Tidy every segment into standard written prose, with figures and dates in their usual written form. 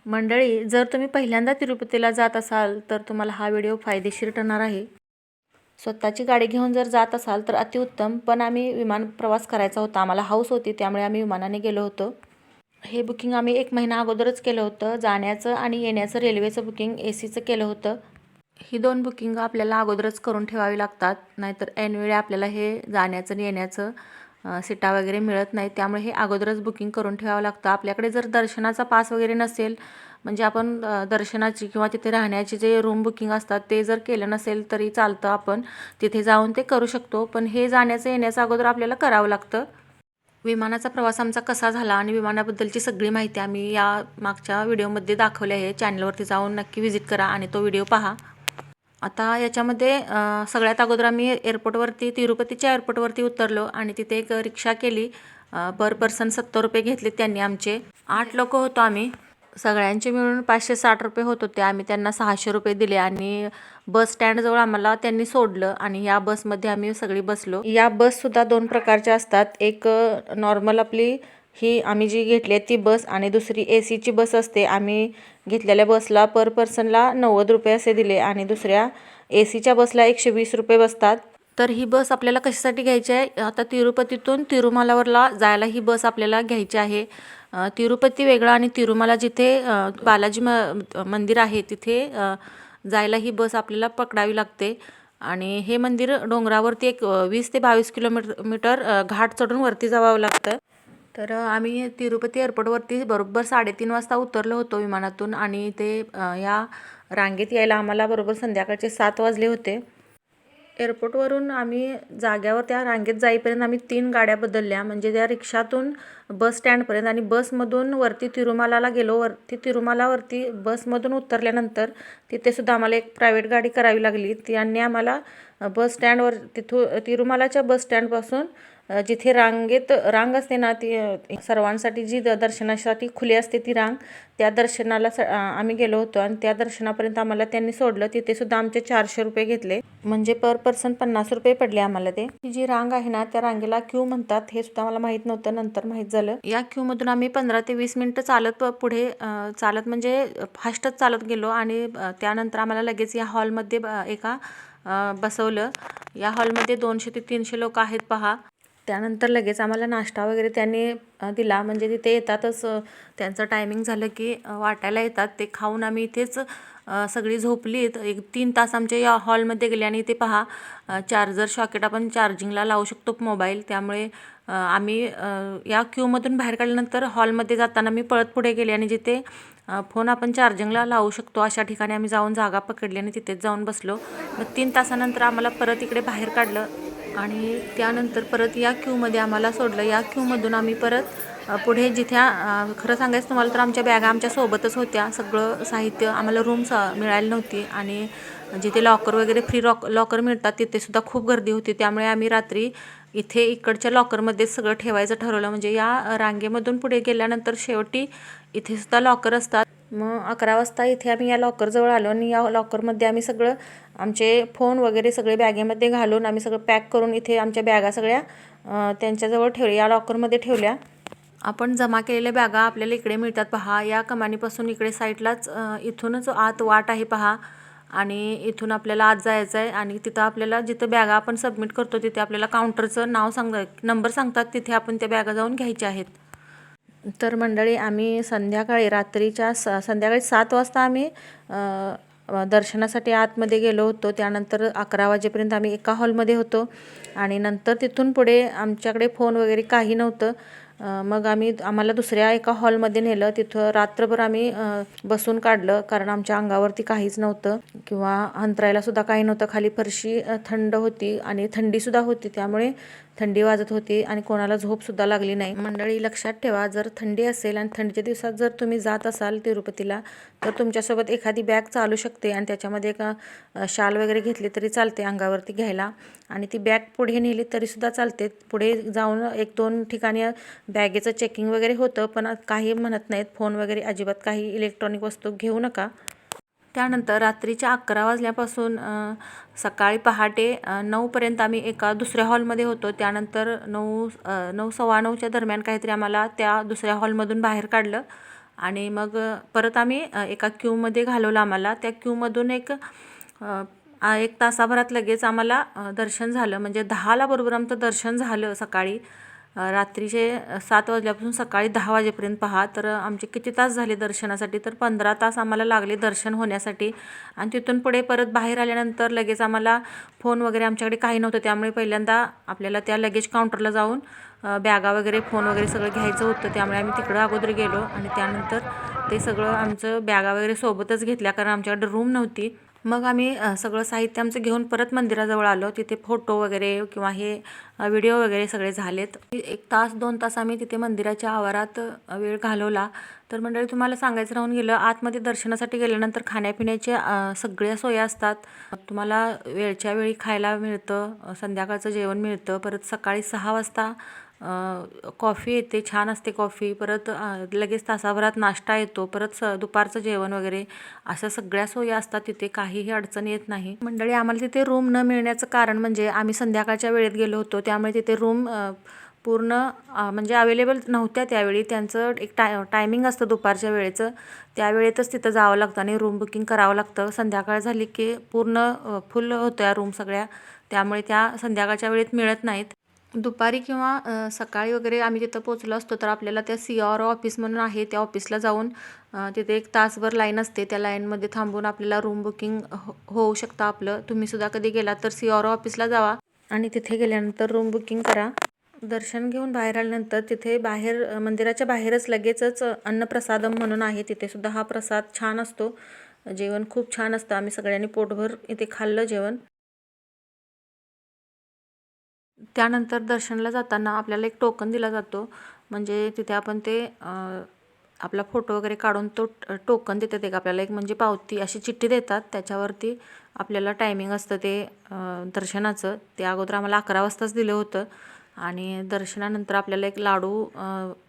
मंडळी, जर तुम्ही पहिल्यांदा तिरुपतीला जात असाल तर तुम्हाला हा व्हिडिओ फायदेशीर ठरणार आहे. स्वतःची गाडी घेऊन जर जात असाल तर अतिउत्तम, पण आम्ही विमान प्रवास करायचा होता. आम्हाला हौस होती, त्यामुळे आम्ही विमानाने गेलो होतो. हे बुकिंग आम्ही 1 महिना अगोदरच केलं होतं. जाण्याचं आणि येण्याचं रेल्वेचं बुकिंग ACचं केलं होतं. ही 2 बुकिंग आपल्याला अगोदरच करून ठेवावी लागतात, नाहीतर ऐनवेळी आपल्याला हे जाण्याचं आणि येण्याचं सीटा वगैरे मिळत नाही. त्यामुळे हे अगोदरच बुकिंग करून ठेवावं लागतं. आपल्याकडे जर दर्शनाचा पास वगैरे नसेल, म्हणजे आपण दर्शनाची किंवा तिथे राहण्याची जे रूम बुकिंग असतात ते जर केलं नसेल तरी चालतं, आपण तिथे जाऊन ते करू शकतो. पण हे जाण्याचं येण्याचं अगोदर आपल्याला करावं लागतं. विमानाचा प्रवास आमचा कसा झाला आणि विमानाबद्दलची सगळी माहिती आम्ही या मागच्या व्हिडिओमध्ये दाखवली आहे. चॅनलवरती जाऊन नक्की व्हिजिट करा आणि तो व्हिडिओ पहा. आता याच्यामध्ये सगळ्यात अगोदर आम्ही एअरपोर्टवरती, तिरुपतीच्या एअरपोर्टवरती उतरलो आणि तिथे एक रिक्षा केली. पर पर्सन 70 रुपये घेतले त्यांनी आमचे. 8 लोक होतो आम्ही. सगळ्यांचे मिळून 560 रुपये होत होते. आम्ही त्यांना 600 रुपये दिले आणि बस स्टँडजवळ आम्हाला त्यांनी सोडलं आणि या बसमध्ये आम्ही सगळी बसलो. या बससुद्धा 2 प्रकारच्या असतात. एक नॉर्मल आपली ही आम्ही जी घेतली आहे ती बस, आणि दुसरी ACची बस असते. आम्ही घेतलेल्या बसला पर पर्सनला 90 रुपये असे दिले आणि दुसऱ्या ACच्या बसला 120 रुपये बसतात. तर ही बस आपल्याला कशासाठी घ्यायची आहे? आता तिरुपतीतून तिरुमलावरला जायला ही बस आपल्याला घ्यायची आहे. तिरुपती वेगळं आणि तिरुमला जिथे बालाजी मंदिर आहे तिथे जायला ही बस आपल्याला पकडावी लागते. आणि हे मंदिर डोंगरावरती एक 20 ते 22 किलोमीटर घाट चढून वरती जावं लागतं. तर आम्ही तिरुपती एअरपोर्टवरती बरोबर 3:30 वाजता उतरलो होतो विमानातून आणि ते या रांगेत यायला आम्हाला बरोबर संध्याकाळचे 7 वाजले होते. एअरपोर्टवरून आम्ही जाग्यावर त्या रांगेत जाईपर्यंत आम्ही 3 गाड्या बदलल्या, म्हणजे त्या रिक्षातून बस स्टँडपर्यंत आणि बसमधून वरती तिरुमलाला गेलो. वरती तिरुमलावरती बसमधून उतरल्यानंतर तिथेसुद्धा आम्हाला एक प्रायव्हेट गाडी करावी लागली. त्यांनी आम्हाला बस स्टँडवर तिरुमलाच्या बस स्टँडपासून जिथे रांग असते ना, ती सर्वांसाठी जी दर्शनासाठी खुली असते ती रांग, त्या दर्शनाला आम्ही गेलो होतो आणि त्या दर्शनापर्यंत आम्हाला त्यांनी सोडलं. तिथे सुद्धा आमचे 400 रुपये घेतले, म्हणजे पर पर्सन 50 रुपये पडले आम्हाला. ते ही जी रांग आहे ना, त्या रांगेला क्यू म्हणतात. हे सुद्धा मला माहीत नव्हतं, नंतर माहीत झालं. या क्यूमधून आम्ही 15 ते 20 मिनिटं चालत पुढे चालत म्हणजे फास्टच चालत गेलो आणि त्यानंतर आम्हाला लगेच या हॉलमध्ये एका बसवलं. या हॉलमध्ये 200 ते 300 लोक आहेत पहा. त्यानंतर लगेच आम्हाला नाश्ता वगैरे त्यांनी दिला. म्हणजे तिथे येतातच, त्यांचं टायमिंग झालं की वाटायला येतात. ते खाऊन आम्ही इथेच सगळी झोपलीत. 1-3 तास आमच्या या हॉलमध्ये गेले आणि इथे पहा चार्जर सॉकेट आपण चार्जिंगला लावू शकतो मोबाईल. त्यामुळे आम्ही या क्यूमधून बाहेर काढल्यानंतर हॉलमध्ये जाताना मी पळत पुढे गेले आणि जिथे फोन आपण चार्जिंगला लावू शकतो अशा ठिकाणी आम्ही जाऊन जागा पकडली आणि तिथेच जाऊन बसलो. मग 3 तासानंतर आम्हाला परत इकडे बाहेर काढलं आणि त्यानंतर परत या क्यूमध्ये आम्हाला सोडलं. या क्यूमधून आम्ही परत पुढे जिथे खरं सांगायचं तुम्हाला तर आमच्या बॅगा आमच्या सोबतच होत्या. सगळं साहित्य आम्हाला रूम मिळाली नव्हती आणि जिथे लॉकर वगैरे फ्री लॉकर मिळतात तिथेसुद्धा खूप गर्दी होती. त्यामुळे आम्ही रात्री इथे इकडच्या लॉकरमध्ये सगळं ठेवायचं ठरवलं. म्हणजे या रांगेमधून पुढे गेल्यानंतर शेवटी इथेसुद्धा लॉकर असतात. मग 11 वाजता इथे आम्ही या लॉकरजवळ आलो आणि या लॉकरमध्ये आम्ही सगळं आमचे फोन वगैरे सगळे बॅगेमध्ये घालून आम्ही सगळं पॅक करून इथे आमच्या बॅगा सगळ्या त्यांच्याजवळ ठेवल्या, या लॉकरमध्ये ठेवल्या. आपण जमा केलेल्या बॅगा आपल्याला इकडे मिळतात पहा. या कमानीपासून इकडे साईडलाच इथूनच आत वाट आहे पहा आणि इथून आपल्याला आत जायचं आहे आणि तिथं आपल्याला जिथं बॅगा आपण सबमिट करतो तिथे आपल्याला काउंटरचं नंबर सांगतात, तिथे आपण त्या बॅगा जाऊन घ्यायच्या आहेत. तर मंडळी, आम्ही संध्याकाळी 7 वाजता आम्ही दर्शनासाठी आतमध्ये गेलो होतो. त्यानंतर 11 वाजेपर्यंत आम्ही एका हॉलमध्ये होतो आणि नंतर तिथून पुढे आमच्याकडे फोन वगैरे काही नव्हतं. मग आम्हाला दुसऱ्या एका हॉलमध्ये नेलं. तिथं रात्रभर आम्ही बसून काढलं, कारण आमच्या अंगावरती काहीच नव्हतं किंवा अंतरायला सुद्धा काही नव्हतं. खाली फरशी थंड होती आणि थंडीसुद्धा होती, त्यामुळे थंडी वाजत होती आणि कोणाला झोपसुद्धा लागली नाही. मंडळी, लक्षात ठेवा, जर थंडी असेल आणि थंडीच्या दिवसात जर तुम्ही जात असाल तिरुपतीला तर तुमच्यासोबत एखादी बॅग चालू शकते आणि त्याच्यामध्ये एक शाल वगैरे घेतली तरी चालते अंगावरती घ्यायला, आणि ती बॅग पुढे नेली तरीसुद्धा चालते. पुढे जाऊन 1-2 ठिकाणी बॅगेचं चेकिंग वगैरे होतं, पण काही म्हणत नाहीत, फोन वगैरे अजिबात काही इलेक्ट्रॉनिक वस्तू घेऊ नका. त्यानंतर रात्रीच्या 11 वाजल्यापासून सकाळी पहाटे 9पर्यंत आम्ही एका दुसऱ्या हॉलमध्ये होतो. त्यानंतर 9-9:15च्या दरम्यान काहीतरी आम्हाला त्या दुसऱ्या हॉलमधून बाहेर काढलं आणि मग परत आम्ही एका क्यूमध्ये घालवलं आम्हाला. त्या क्यूमधून एक तासाभरात लगेच आम्हाला दर्शन झालं. म्हणजे 10ला बरोबर आमचं दर्शन झालं सकाळी. रात्रीचे 7 वाजल्यापासून सकाळी 10 वाजेपर्यंत पहा. तर आमचे किती तास झाले दर्शनासाठी, तर 15 तास आम्हाला लागले दर्शन होण्यासाठी. आणि तिथून पुढे परत बाहेर आल्यानंतर लगेच आम्हाला फोन वगैरे आमच्याकडे काही नव्हतं. त्यामुळे पहिल्यांदा आपल्याला त्या लगेज काउंटरला जाऊन बॅगा वगैरे फोन वगैरे सगळं घ्यायचं होतं. त्यामुळे आम्ही तिकडं अगोदर गेलो आणि त्यानंतर ते सगळं आमचं बॅगा वगैरे सोबतच घेतल्या, कारण आमच्याकडे रूम नव्हती. मग आम्ही सगळं साहित्य आमचं घेऊन परत मंदिराजवळ आलो. तिथे फोटो वगैरे किंवा हे व्हिडिओ वगैरे सगळे झालेत. 1 तास 2 तास आम्ही तिथे मंदिराच्या आवारात वेळ घालवला. तर मंडळी, तुम्हाला सांगायचं राहून गेलं, आतमध्ये दर्शनासाठी गेल्यानंतर खाण्यापिण्याच्या सगळ्या सोयी असतात. तुम्हाला वेळच्या वेळी खायला मिळतं, संध्याकाळचं जेवण मिळतं. परत सकाळी 6 वाजता कॉफी येते, छान असते कॉफी. परत लगेच तासाभरात नाश्ता येतो. परत दुपारचं जेवण वगैरे अशा सगळ्या सोयी असतात तिथे, काहीही अडचण येत नाही. मंडळी, आम्हाला तिथे रूम न मिळण्याचं कारण म्हणजे आम्ही संध्याकाळच्या वेळेत गेलो होतो, त्यामुळे तिथे रूम पूर्ण म्हणजे अवेलेबल नव्हत्या त्यावेळी. त्यांचं एक टायमिंग असतं दुपारच्या वेळेचं, त्यावेळेतच तिथं जावं लागतं आणि रूम बुकिंग करावं लागतं. संध्याकाळ झाली की पूर्ण फुल होत्या रूम सगळ्या, त्यामुळे त्या संध्याकाळच्या वेळेत मिळत नाहीत. दुपारी किंवा सकाळी वगैरे आम्ही तिथं पोचलो असतो तर आपल्याला त्या CRO ऑफिस म्हणून आहे, त्या ऑफिसला जाऊन तिथे 1 तासभर लाईन असते. त्या लाईनमध्ये थांबून आपल्याला रूम बुकिंग होऊ शकतं आपलं. तुम्हीसुद्धा कधी गेला तर CRO ऑफिसला जावा आणि तिथे गेल्यानंतर रूम बुकिंग करा. दर्शन घेऊन बाहेर आल्यानंतर तिथे बाहेर मंदिराच्या बाहेरच लगेचच अन्नप्रसादम म्हणून आहे, तिथे सुद्धा हा प्रसाद छान असतो. जेवण खूप छान असतं. आम्ही सगळ्यांनी पोटभर इथे खाल्लं जेवण. त्यानंतर दर्शनाला जाताना आपल्याला एक टोकन दिला जातो. म्हणजे तिथे आपण ते आपला फोटो वगैरे काढून तो टोकन देतात. एक आपल्याला एक म्हणजे पावती अशी चिठ्ठी देतात, त्याच्यावरती आपल्याला टायमिंग असतं ते दर्शनाचं. ते अगोदर आम्हाला 11 वाजताच दिलं होतं. आणि दर्शनानंतर आपल्याला एक लाडू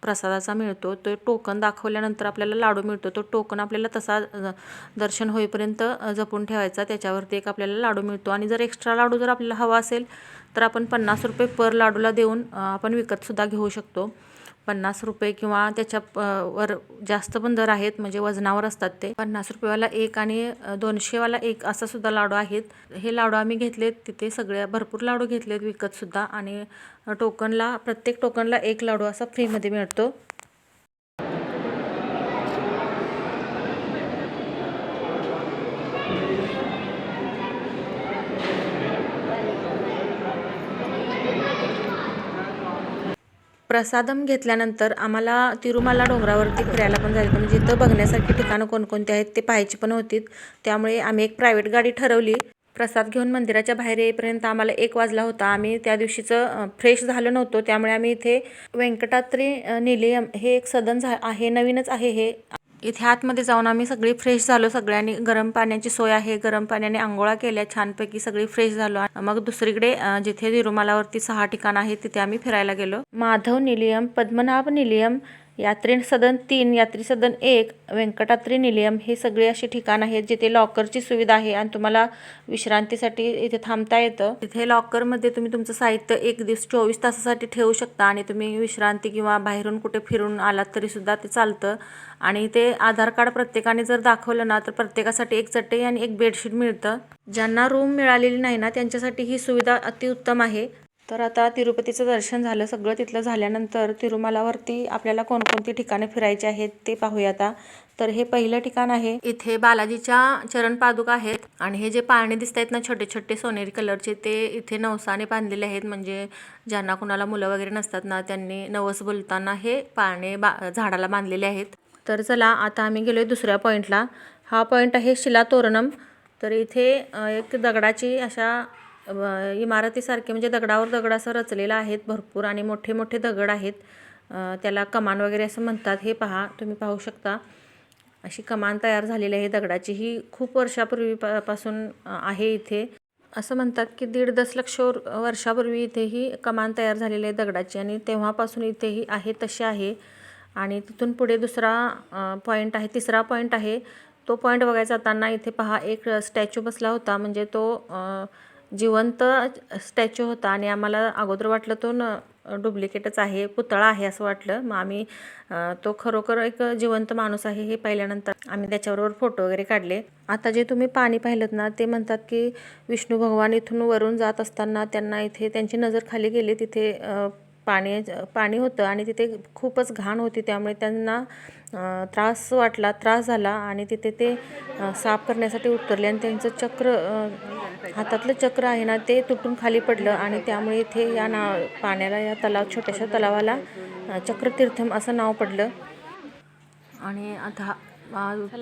प्रसादाचा मिळतो. तो टोकन दाखवल्यानंतर आपल्याला लाडू मिळतो. तो टोकन आपल्याला तसा दर्शन होईपर्यंत जपून ठेवायचा. त्याच्यावरती एक आपल्याला लाडू मिळतो. आणि जर एक्स्ट्रा लाडू जर आपल्याला हवा असेल तर आपण 50 रुपये पर लाडूला देऊन आपण विकतसुद्धा घेऊ शकतो. 50 रुपये किंवा त्याच्या वर जास्त पण दर आहेत, म्हणजे वजनावर असतात ते. 50 रुपयेवाला एक आणि 200वाला एक असा सुद्धा लाडू आहेत. हे लाडू आम्ही घेतलेत तिथे, सगळ्या भरपूर लाडू घेतलेत विकतसुद्धा. आणि प्रत्येक टोकनला एक लाडू असा फ्रीमध्ये मिळतो. प्रसादम घेतल्यानंतर आम्हाला तिरुमाला डोंगरावरती फिरायला पण जायचं, म्हणजे इथं बघण्यासारखी ठिकाणं कोणकोणती आहेत ते पाहायची पण होती. त्यामुळे आम्ही एक प्रायव्हेट गाडी ठरवली. प्रसाद घेऊन मंदिराच्या बाहेर येईपर्यंत आम्हाला 1 वाजला होता. आम्ही त्या दिवशीचं फ्रेश झालो नव्हतो, त्यामुळे आम्ही इथे वेंकटाद्री निलयम हे एक सदन आहे, नवीनच आहे हे. इथे आतमध्ये जाऊन आम्ही सगळी फ्रेश झालो. सगळ्यांनी गरम पाण्याची सोय आहे, गरम पाण्याने आंघोळा केल्या, छानपैकी सगळी फ्रेश झालो. मग दुसरीकडे जिथे तिरुमालावरती 6 ठिकाण आहेत तिथे आम्ही फिरायला गेलो. माधव निलयम, पद्मनाभ निलयम, यात्री सदन 3, यात्री सदन 1, वेंकटाद्री निलयम हे सगळे असे ठिकाण आहेत जिथे लॉकरची सुविधा आहे आणि तुम्हाला विश्रांतीसाठी इथे थांबता येतं. तिथे लॉकरमध्ये तुम्ही तुमचं साहित्य 1 दिवस 24 तासासाठी ठेवू शकता आणि तुम्ही विश्रांती किंवा बाहेरून कुठे फिरून आलात तरी सुद्धा ते चालतं. आणि ते आधार कार्ड प्रत्येकाने जर दाखवलं ना तर प्रत्येकासाठी एक चटई आणि एक बेडशीट मिळतं. ज्यांना रूम मिळालेली नाही ना त्यांच्यासाठी ही सुविधा अतिउत्तम आहे. तर आता तिरुपतीचं दर्शन झालं सगळं. तिथलं झाल्यानंतर तिरुमलावरती आपल्याला कोणकोणती ठिकाणे फिरायची आहेत ते पाहूया आता. तर हे पहिलं ठिकाण आहे. इथे बालाजीच्या चरण पादुका आहेत आणि हे जे पाळणे दिसत आहेत ना छोटे छोटे सोनेरी कलरचे, ते इथे नवसाने बांधलेले आहेत. म्हणजे ज्यांना कुणाला मुलं वगैरे नसतात ना त्यांनी नवस बोलताना हे पाळणे झाडाला बांधलेले आहेत. तर चला आता आम्ही गेलोय दुसऱ्या पॉईंटला. हा पॉईंट आहे शिलातोरणम. तर इथे एक दगडाची अशा इमारतीसारखे म्हणजे दगडावर दगड असं रचलेलं आहेत भरपूर आणि मोठे मोठे दगड आहेत. त्याला कमान वगैरे असं म्हणतात. हे पहा, तुम्ही पाहू शकता अशी कमान तयार झालेली आहे दगडाची. ही खूप वर्षापूर्वीपासून आहे इथे. असं म्हणतात की 1.5 दशलक्ष वर्षापूर्वी इथे ही कमान तयार झालेली आहे दगडाची आणि तेव्हापासून इथे ही आहे तशी आहे. आणि तिथून पुढे दुसरा पॉईंट आहे, तिसरा पॉईंट आहे. तो पॉईंट बघायचा जाताना इथे पहा एक स्टॅच्यू बसला होता. म्हणजे तो जिवंत स्टॅच्यू होता आणि आम्हाला अगोदर वाटलं तो डुप्लिकेटच आहे, पुतळा आहे असं वाटलं. मग आम्ही तो खरोखर एक जिवंत माणूस आहे हे पाहिल्यानंतर आम्ही त्याच्याबरोबर फोटो वगैरे काढले. आता जे तुम्ही पाणी पाहिलं ना, ते म्हणतात की विष्णू भगवान इथून वरून जात असताना त्यांना इथे त्यांची नजर खाली गेली, तिथे पाणी होतं आणि तिथे खूपच घाण होती, त्यामुळे त्यांना त्रास झाला आणि तिथे ते साफ करण्यासाठी उतरले आणि त्यांचं चक्र हातातलं चक्र आहे ना ते तुटून खाली पडलं आणि त्यामुळे इथे या पाण्याला, या छोट्याशा तलावाला चक्रतीर्थम असं नाव पडलं. आणि आता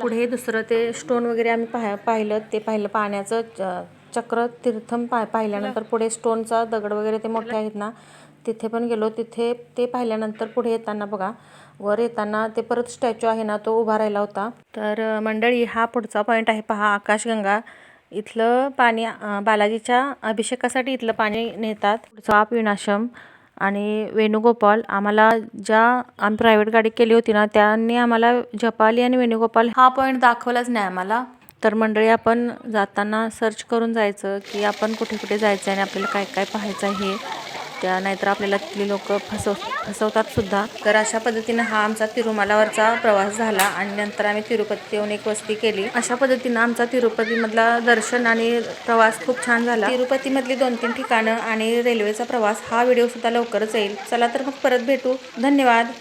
पुढे दुसरं ते स्टोन वगैरे आम्ही पाहिलं पाण्याचं चक्रतीर्थम पाहिल्यानंतर पुढे स्टोनचा दगड वगैरे ते मोठे आहेत ना, तिथे पण गेलो. तिथे ते पाहिल्यानंतर पुढे येताना बघा, वर येताना ते परत स्टॅच्यू आहे ना तो उभा राहिला होता. तर मंडळी, हा पुढचा पॉईंट आहे पहा, आकाशगंगा. इथलं पाणी बालाजीच्या अभिषेकासाठी इथलं पाणी नेतात. पुढचा विनाशम आणि वेणुगोपाल. आम्हाला आम्ही प्रायव्हेट गाडी केली होती ना, त्यांनी आम्हाला जपाली आणि वेणुगोपाल हा पॉईंट दाखवलाच नाही आम्हाला. तर मंडळी, आपण जाताना सर्च करून जायचं की आपण कुठे कुठे जायचं आणि आपल्याला काय काय पाहायचं आहे नाहीतर आपल्याला तिथली लोक फसवतात सुद्धा. तर अशा पद्धतीनं हा आमचा तिरुमलावरचा प्रवास झाला आणि नंतर आम्ही तिरुपती येऊन एक वस्ती केली. अशा पद्धतीनं आमचा तिरुपतीमधला दर्शन आणि प्रवास खूप छान झाला. तिरुपतीमधली 2-3 ठिकाणं आणि रेल्वेचा प्रवास हा व्हिडिओ सुद्धा लवकरच येईल. चला तर मग परत भेटू. धन्यवाद.